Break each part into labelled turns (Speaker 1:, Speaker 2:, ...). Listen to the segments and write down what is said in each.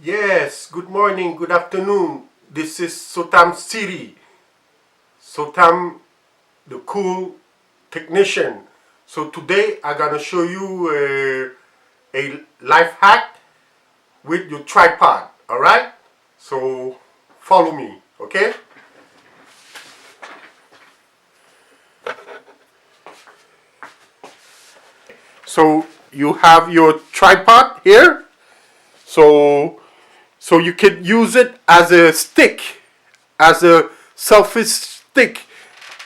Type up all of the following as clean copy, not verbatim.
Speaker 1: Yes, good morning, good afternoon. This is Sotam City. Sotam, the cool technician. So today I'm gonna show you a life hack with your tripod. All right? So follow me, okay? So you have your tripod here. So you can use it as a stick, as a selfie stick.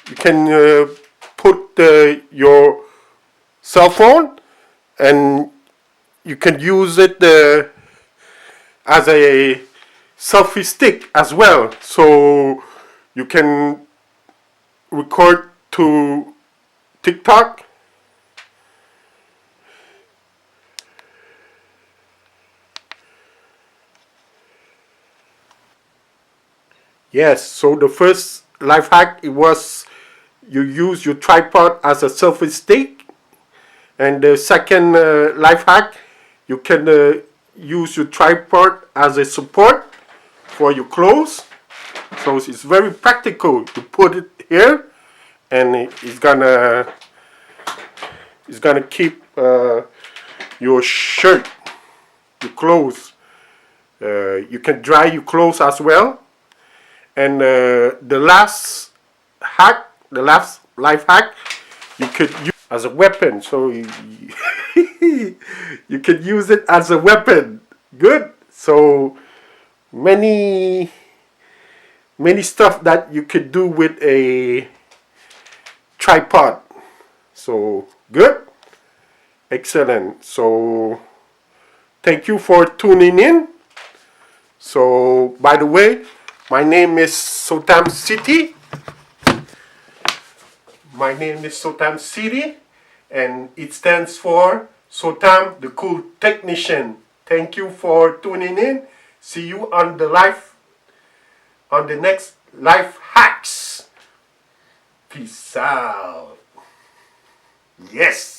Speaker 1: You can put your cell phone, and you can use it as a selfie stick as well. So you can record to TikTok. Yes, so the first life hack, it was you use your tripod as a selfie stick. And the second life hack, you can use your tripod as a support for your clothes. So it's very practical. You put it here, and it's gonna keep your shirt, your clothes. You can dry your clothes as well. And the last hack, the last life hack, you could use as a weapon. So you can use it as a weapon. Good. So many many stuff that you could do with a tripod. So good. Excellent. So thank you for tuning in. So by the way, my name is Sotam City. My name is Sotam City, and it stands for Sotam the Cool Technician. Thank you for tuning in. See you on the next life hacks. Peace out. Yes.